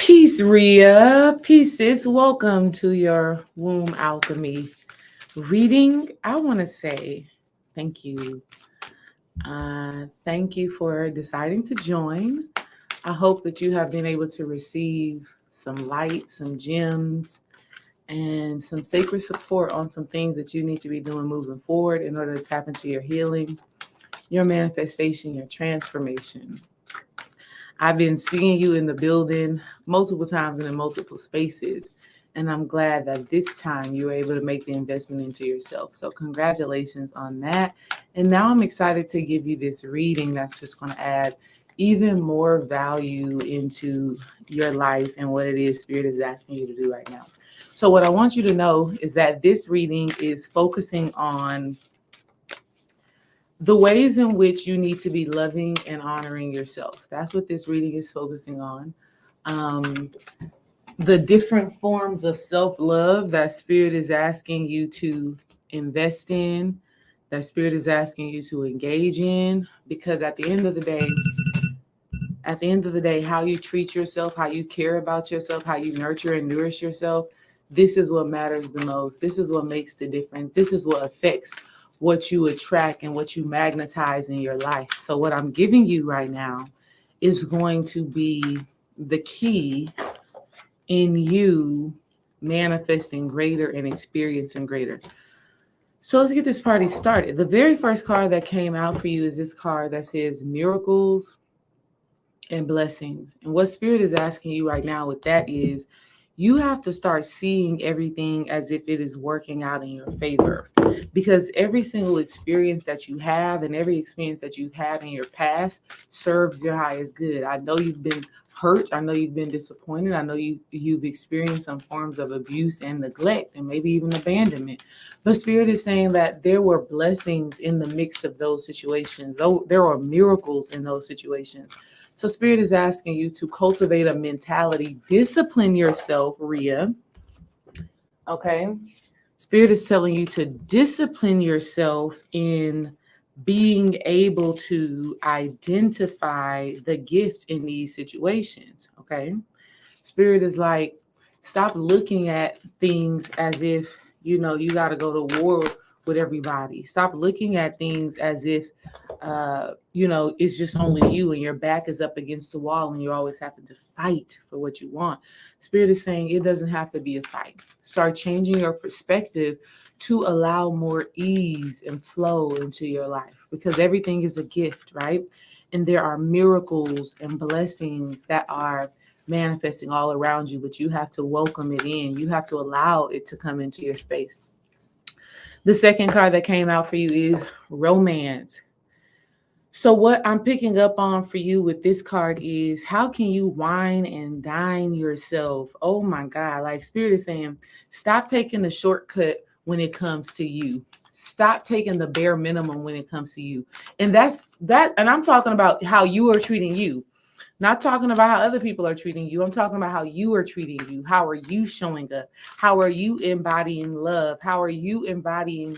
Peace, Rhea. Pieces. Welcome to your womb alchemy reading. I want to say thank you. Thank you for deciding to join. I hope that you have been able to receive some light, some gems, and some sacred support on some things that you need to be doing moving forward in order to tap into your healing, your manifestation, your transformation. I've been seeing you in the building multiple times and in multiple spaces. And I'm glad that this time you were able to make the investment into yourself. So congratulations on that. And now I'm excited to give you this reading that's just going to add even more value into your life and what it is Spirit is asking you to do right now. So what I want you to know is that this reading is focusing on the ways in which you need to be loving and honoring yourself. That's what this reading is focusing on. The different forms of self-love that Spirit is asking you to invest in, that Spirit is asking you to engage in, because at the end of the day, how you treat yourself, how you care about yourself, how you nurture and nourish yourself, this is what matters the most. This is what makes the difference. This is what affects what you attract and what you magnetize in your life. So what I'm giving you right now is going to be the key in you manifesting greater and experiencing greater. So let's get this party started. The very first card that came out for you is this card that says miracles and blessings. And what Spirit is asking you right now with that is you have to start seeing everything as if it is working out in your favor, because every single experience that you have and every experience that you've had in your past serves your highest good. I know you've been hurt. I know you've been disappointed. I know you've experienced some forms of abuse and neglect and maybe even abandonment. But Spirit is saying that there were blessings in the mix of those situations. Though there are miracles in those situations. So Spirit is asking you to cultivate a mentality, discipline yourself, Rhea. Okay. Spirit is telling you to discipline yourself in being able to identify the gift in these situations. Okay. Spirit is like, stop looking at things as if, you got to go to war with everybody. Stop looking at things as if, it's just only you and your back is up against the wall and you're always having to fight for what you want. Spirit is saying it doesn't have to be a fight. Start changing your perspective to allow more ease and flow into your life, because everything is a gift, right? And there are miracles and blessings that are manifesting all around you, but you have to welcome it in. You have to allow it to come into your space. The second card that came out for you is romance. So what I'm picking up on for you with this card is, how can you wine and dine yourself? Oh my God. Like Spirit is saying, stop taking the shortcut when it comes to you. Stop taking the bare minimum when it comes to you. And and I'm talking about how you are treating you. Not talking about how other people are treating you. I'm talking about how you are treating you. How are you showing up? How are you embodying love? How are you inviting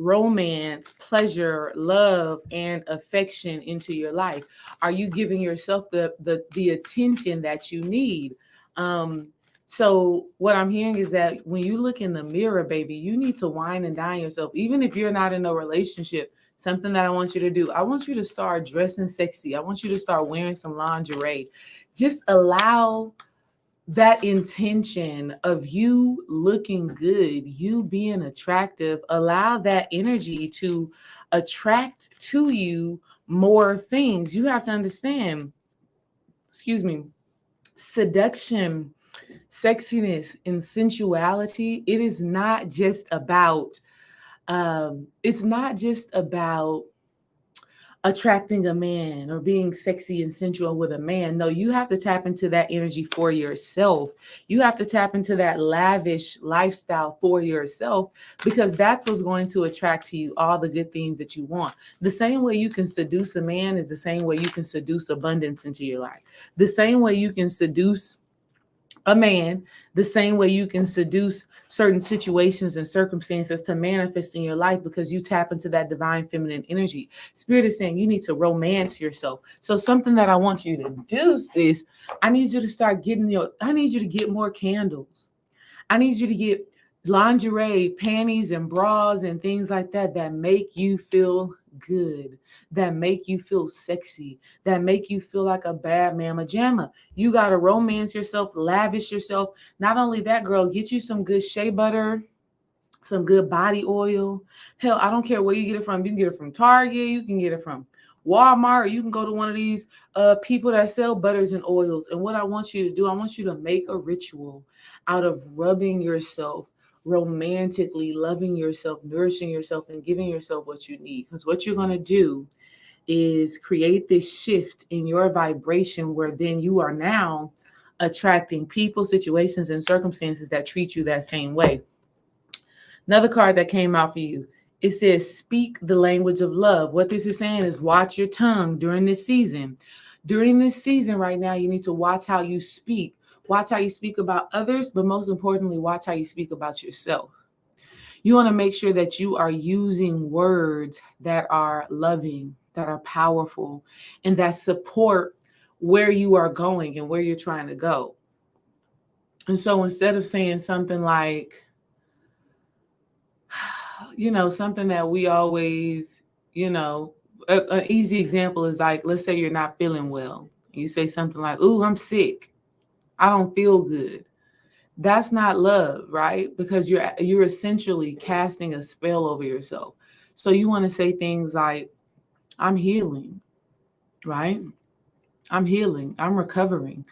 romance, pleasure, love, and affection into your life? Are you giving yourself the attention that you need? So what I'm hearing is that when you look in the mirror, baby, you need to wine and dine yourself. Even if you're not in a relationship, something that I want you to do, I want you to start dressing sexy. I want you to start wearing some lingerie. Just allow that intention of you looking good, you being attractive, allow that energy to attract to you more things. You have to understand, seduction, sexiness, and sensuality. It is not just about, attracting a man or being sexy and sensual with a man. No, you have to tap into that energy for yourself. You have to tap into that lavish lifestyle for yourself, because that's what's going to attract to you all the good things that you want. The same way you can seduce a man is the same way you can seduce abundance into your life. The same way you can seduce a man, the same way you can seduce certain situations and circumstances to manifest in your life because you tap into that divine feminine energy. Spirit is saying you need to romance yourself. So something that I want you to do, sis, I need you to I need you to get more candles. I need you to get lingerie, panties, and bras and things like that that make you feel good, that make you feel sexy, that make you feel like a bad mama jamma. You got to romance yourself, lavish yourself. Not only that, girl, get you some good shea butter, some good body oil. Hell, I don't care where you get it from. You can get it from Target, you can get it from Walmart, or you can go to one of these people that sell butters and oils. And what I want you to do, I want you to make a ritual out of rubbing yourself romantically, loving yourself, nourishing yourself, and giving yourself what you need. Because what you're going to do is create this shift in your vibration where then you are now attracting people, situations, and circumstances that treat you that same way. Another card that came out for you, it says, speak the language of love. What this is saying is watch your tongue during this season. During this season right now, you need to watch how you speak. Watch how you speak about others, but most importantly, watch how you speak about yourself. You want to make sure that you are using words that are loving, that are powerful, and that support where you are going and where you're trying to go. And so instead of saying something like, something that we always, an easy example is like, let's say you're not feeling well. You say something like, ooh, I'm sick. I don't feel good. That's not love, right? Because you're essentially casting a spell over yourself. So you want to say things like, I'm healing, right? I'm healing. I'm recovering.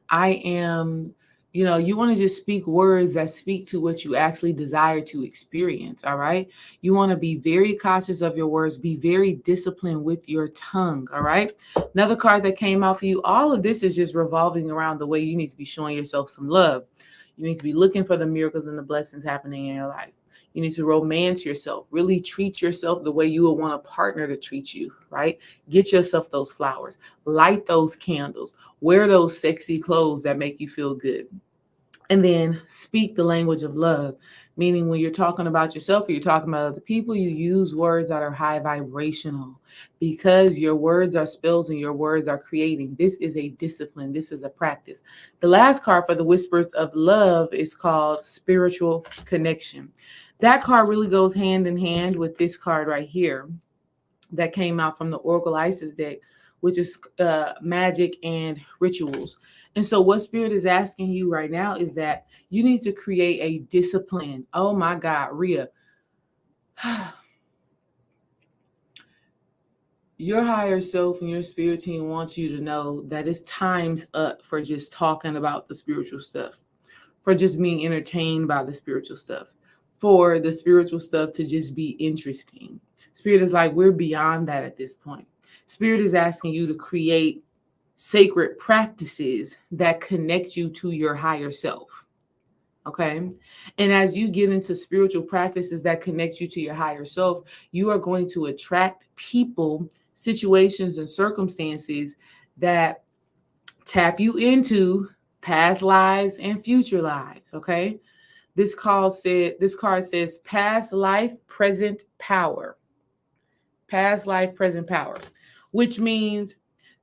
I am, you want to just speak words that speak to what you actually desire to experience, all right? You want to be very cautious of your words, be very disciplined with your tongue, all right? Another card that came out for you, all of this is just revolving around the way you need to be showing yourself some love. You need to be looking for the miracles and the blessings happening in your life. You need to romance yourself, really treat yourself the way you would want a partner to treat you, right? Get yourself those flowers, light those candles, wear those sexy clothes that make you feel good. And then speak the language of love, meaning when you're talking about yourself or you're talking about other people, you use words that are high vibrational because your words are spells and your words are creating. This is a discipline. This is a practice. The last card for the whispers of love is called spiritual connection. That card really goes hand in hand with this card right here that came out from the Oracle Isis deck, which is magic and rituals. And so what Spirit is asking you right now is that you need to create a discipline. Oh my God, Rhea. Your higher self and your spirit team wants you to know that it's time's up for just talking about the spiritual stuff, for just being entertained by the spiritual stuff, for the spiritual stuff to just be interesting. Spirit is like, we're beyond that at this point. Spirit is asking you to create sacred practices that connect you to your higher self. Okay. And as you get into spiritual practices that connect you to your higher self, you are going to attract people, situations, and circumstances that tap you into past lives and future lives. Okay. This card says past life, present power. Past life, present power, which means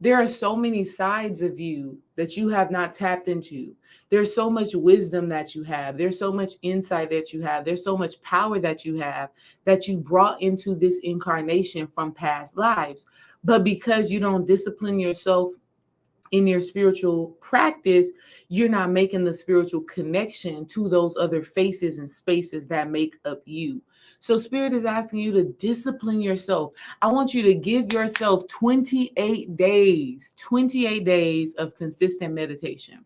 there are so many sides of you that you have not tapped into. There's so much wisdom that you have. There's so much insight that you have. There's so much power that you have that you brought into this incarnation from past lives. But because you don't discipline yourself in your spiritual practice, you're not making the spiritual connection to those other faces and spaces that make up you. So Spirit is asking you to discipline yourself. I want you to give yourself 28 days of consistent meditation,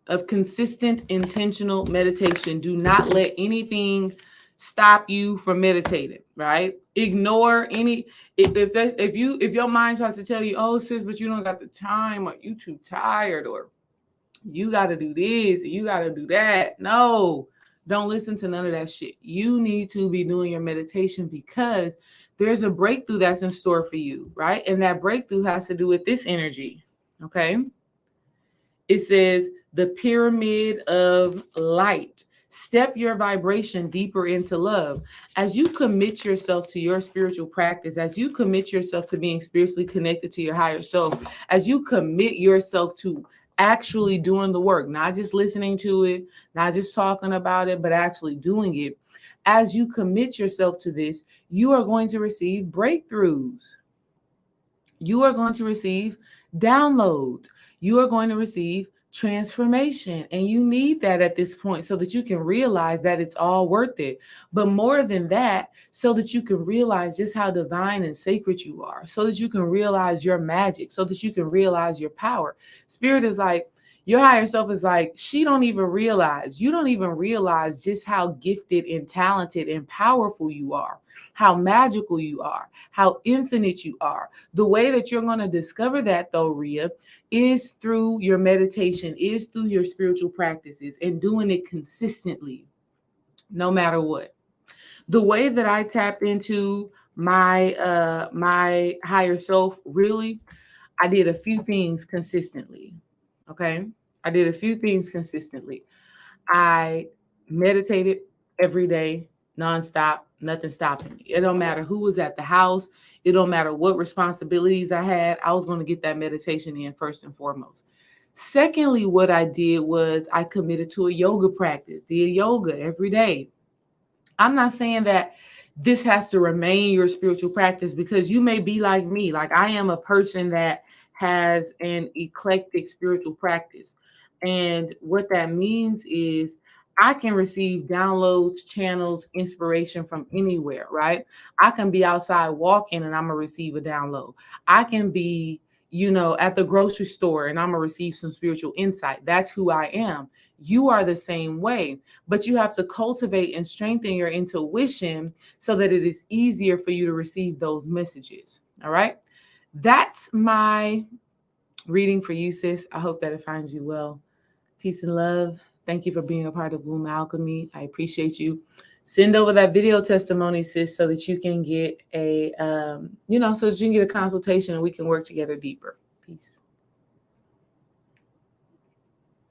of consistent intentional meditation. Do not let anything stop you from meditating, right? Ignore any, if your mind tries to tell you, oh sis, but you don't got the time, or you too tired, or you got to do this, or you got to do that. No, don't listen to none of that shit. You need to be doing your meditation because there's a breakthrough that's in store for you, right? And that breakthrough has to do with this energy, okay? It says the pyramid of light. Step your vibration deeper into love. As you commit yourself to your spiritual practice, as you commit yourself to being spiritually connected to your higher self, as you commit yourself to actually doing the work, not just listening to it, not just talking about it, but actually doing it. As you commit yourself to this, you are going to receive breakthroughs. You are going to receive downloads. You are going to receive transformation. And you need that at this point so that you can realize that it's all worth it. But more than that, so that you can realize just how divine and sacred you are, so that you can realize your magic, so that you can realize your power. Spirit is like, your higher self is like, she don't even realize, you don't even realize just how gifted and talented and powerful you are, how magical you are, how infinite you are. The way that you're going to discover that, though, Rhea, is through your meditation, is through your spiritual practices and doing it consistently, no matter what. The way that I tapped into my higher self, really, I did a few things consistently. Okay. I did a few things consistently. I meditated every day, nonstop, nothing stopping me. It don't matter who was at the house. It don't matter what responsibilities I had. I was going to get that meditation in first and foremost. Secondly, what I did was I committed to a yoga practice, did yoga every day. I'm not saying that this has to remain your spiritual practice, because you may be like me. Like, I am a person that has an eclectic spiritual practice. And what that means is I can receive downloads, channels, inspiration from anywhere, right? I can be outside walking and I'm going to receive a download. I can be, at the grocery store and I'm going to receive some spiritual insight. That's who I am. You are the same way, but you have to cultivate and strengthen your intuition so that it is easier for you to receive those messages. All right. That's my reading for you, sis. I hope that it finds you well. Peace and love. Thank you for being a part of Womb Alchemy. I appreciate you. Send over that video testimony, sis, so that you can get so that you can get a consultation and we can work together deeper. Peace.